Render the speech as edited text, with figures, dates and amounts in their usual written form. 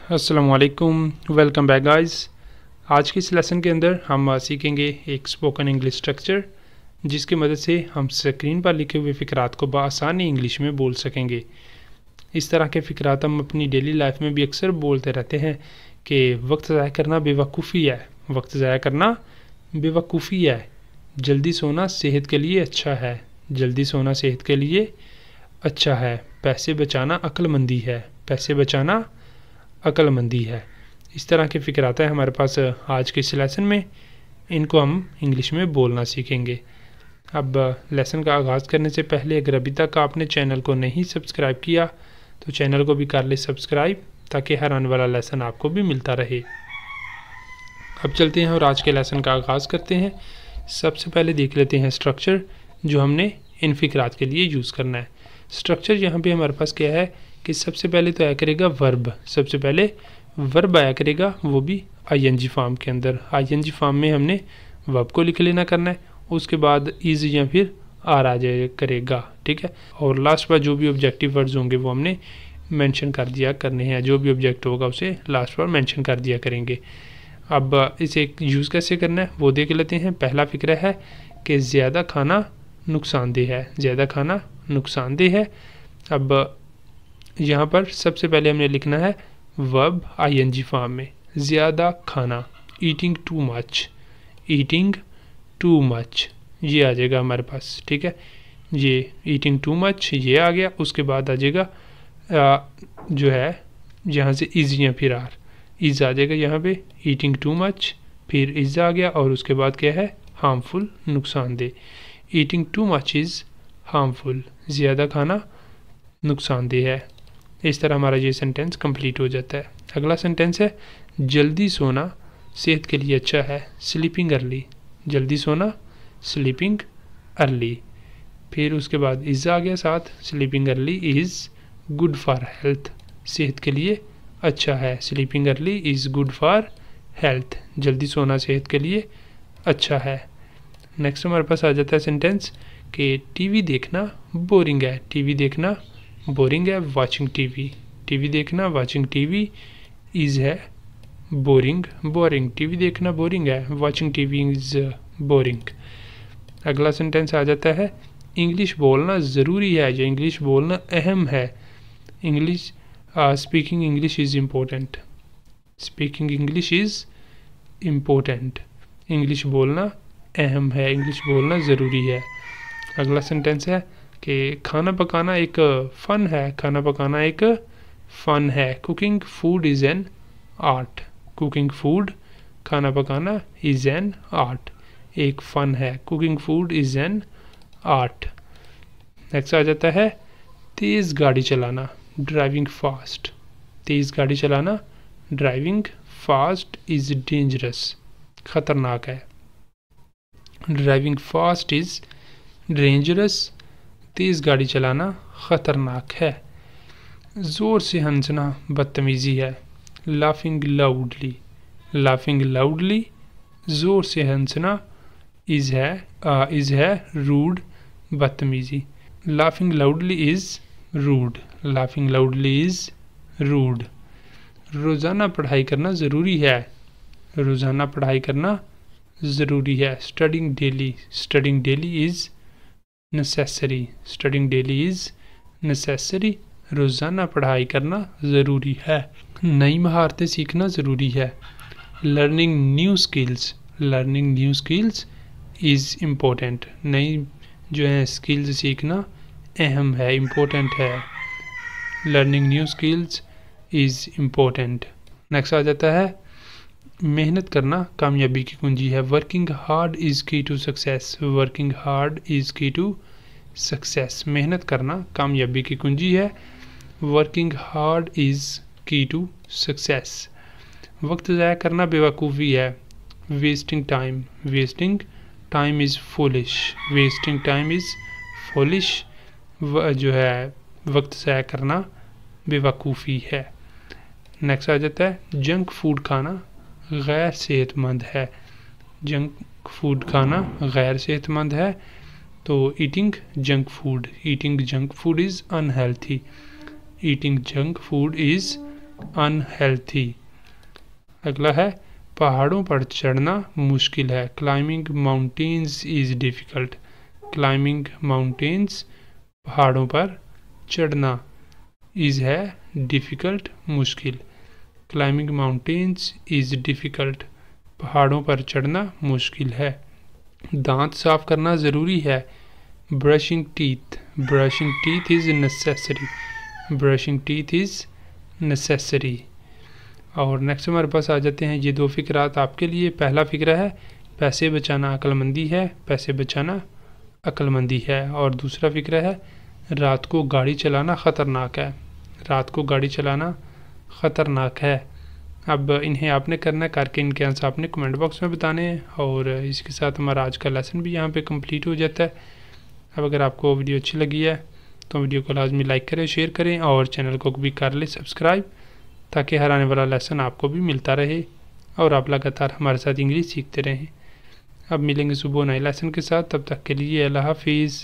अस्सलामुअलैकुम, welcome back guys. आज के इस लेसन के अंदर हम सीखेंगे एक स्पोकन इंग्लिश स्ट्रक्चर जिसकी मदद से हम स्क्रीन पर लिखे हुए फ़िक्रात को बआसानी इंग्लिश में बोल सकेंगे। इस तरह के फ़िक्रात हम अपनी डेली लाइफ में भी अक्सर बोलते रहते हैं कि वक्त ज़ाया करना बेवकूफ़ी है, वक्त ज़ाया करना बेवकूफ़ी है, जल्दी सोना सेहत के लिए अच्छा है, जल्दी सोना सेहत के लिए अच्छा है, पैसे बचाना अक्लमंदी है, पैसे बचाना अक्लमंदी है। इस तरह के फ़िक्रात हैं हमारे पास आज के इस लेसन में, इनको हम इंग्लिश में बोलना सीखेंगे। अब लेसन का आगाज़ करने से पहले अगर अभी तक आपने चैनल को नहीं सब्सक्राइब किया तो चैनल को भी कर ले सब्सक्राइब, ताकि हर आने वाला लेसन आपको भी मिलता रहे। अब चलते हैं और आज के लेसन का आगाज़ करते हैं। सबसे पहले देख लेते हैं स्ट्रक्चर जो हमने इन फ़िक्रात के लिए यूज़ करना है। स्ट्रक्चर यहाँ पे हमारे पास क्या है कि सबसे पहले तो आया करेगा वर्ब, सबसे पहले वर्ब आया करेगा, वो भी आईएनजी फॉर्म के अंदर। आईएनजी फॉर्म में हमने वर्ब को लिख लेना करना है, उसके बाद इज़ या फिर आर आ जाए करेगा, ठीक है। और लास्ट पर जो भी ऑब्जेक्टिव वर्ड्स होंगे वो हमने मेंशन कर दिया करने हैं, जो भी ऑब्जेक्ट होगा उसे लास्ट पर मेंशन कर दिया करेंगे। अब इसे यूज़ कैसे करना है वो देख लेते हैं। पहला फ़िक्रा है कि ज़्यादा खाना नुकसानदेह है, ज़्यादा खाना नुकसानदेह है। अब यहाँ पर सबसे पहले हमने लिखना है वर्ब आईएनजी फॉर्म में, ज़्यादा खाना, eating too much, eating too much ये आ जाएगा हमारे पास, ठीक है। ये ईटिंग टू मच ये आ गया। उसके बाद आ जाएगा जो है यहाँ से इज़ या फिर आर, इज़ आ जाएगा यहाँ पे, ईटिंग टू मच, फिर इज़ आ गया और उसके बाद क्या है हार्मफुल, नुकसानदेह। Eating too much is harmful, ज़्यादा खाना नुकसानदेह है। इस तरह हमारा ये सेंटेंस कंप्लीट हो जाता है। अगला सेंटेंस है जल्दी सोना सेहत के लिए अच्छा है, स्लीपिंग अर्ली, जल्दी सोना स्लीपिंग अर्ली। फिर उसके बाद इज़ आ गया साथ, sleeping early is good for health, सेहत के लिए अच्छा है, sleeping early is good for health, जल्दी सोना सेहत के लिए अच्छा है। नेक्स्ट हमारे पास आ जाता है सेंटेंस कि टीवी देखना बोरिंग है, टीवी देखना बोरिंग है, वॉचिंग टीवी, टीवी देखना वॉचिंग टीवी इज़ है बोरिंग, बोरिंग, टीवी देखना बोरिंग है, वॉचिंग टीवी इज़ बोरिंग। अगला सेंटेंस आ जाता है इंग्लिश बोलना ज़रूरी है या इंग्लिश बोलना अहम है, English speaking English is important, speaking English is important, English बोलना अहम है, इंग्लिश बोलना ज़रूरी है। अगला सेंटेंस है कि खाना पकाना एक फ़न है, खाना पकाना एक फ़न है, cooking food is an art, cooking food खाना पकाना इज़ एन आर्ट, एक फ़न है, cooking food is an art. Next आ जाता है तेज़ गाड़ी चलाना, ड्राइविंग फास्ट, तेज़ गाड़ी चलाना ड्राइविंग फास्ट इज़ डेंजरस, ख़तरनाक है, ड्राइविंग फास्ट इज़ डेंजरस, तेज़ गाड़ी चलाना ख़तरनाक है। ज़ोर से हंसना बदतमीज़ी है, लाफिंग लाउडली, लाफिंग लाउडली, ज़ोर से हंसना इज़ है रूड, बदतमीज़ी, laughing loudly is rude, laughing loudly is rude. रोज़ाना पढ़ाई करना ज़रूरी है, रोज़ाना पढ़ाई करना ज़रूरी है, studying daily, studying daily is necessary, studying daily is necessary, रोज़ाना पढ़ाई करना ज़रूरी है। नई महारतें सीखना ज़रूरी है, learning new skills, learning new skills is important, नई जो है स्किल्स सीखना अहम है, इम्पोर्टेंट है, learning new skills is important. Next आ जाता है मेहनत करना कामयाबी की कुंजी है, working hard is key to success, working hard is key to success, मेहनत करना कामयाबी की कुंजी है, working hard is key to success. वक्त ज़ाया करना बेवकूफ़ी है, wasting time, wasting time is foolish, wasting time is foolish, जो है वक्त ज़ाया करना बेवकूफ़ी है। नेक्स्ट आ जाता है जंक फूड खाना गैर सेहतमंद है, जंक फूड खाना गैर सेहतमंद है, तो eating junk food, eating junk food is unhealthy, eating junk food is unhealthy. अगला है पहाड़ों पर चढ़ना मुश्किल है। Climbing mountains is difficult. Climbing mountains पहाड़ों पर चढ़ना, इज़ है डिफ़िकल्ट मुश्किल। क्लाइंबिंग माउंटेन्स इज़ डिफ़िकल्ट पहाड़ों पर चढ़ना मुश्किल है। दांत साफ करना ज़रूरी है। Brushing teeth. Brushing teeth is necessary. Brushing teeth is necessary. और नेक्स्ट हमारे पास आ जाते हैं ये दो फ़िक्रात आपके लिए। पहला फ़िक्रा है पैसे बचाना अक्लमंदी है। पैसे बचाना अक्लमंदी है। और दूसरा फ़िक्रा है रात को गाड़ी चलाना ख़तरनाक है। रात को गाड़ी चलाना ख़तरनाक है। अब इन्हें आपने करना है, करके इनके आंसर आपने कमेंट बॉक्स में बताने हैं। और इसके साथ हमारा आज का लेसन भी यहाँ पे कंप्लीट हो जाता है। अब अगर आपको वीडियो अच्छी लगी है तो वीडियो को लाजमी लाइक करें, शेयर करें और चैनल को भी कर लें सब्सक्राइब, ताकि हर आने वाला लेसन आपको भी मिलता रहे और आप लगातार हमारे साथ इंग्लिश सीखते रहें। अब मिलेंगे सुबह नए लेसन के साथ, तब तक के लिए अल्लाह हाफिज़।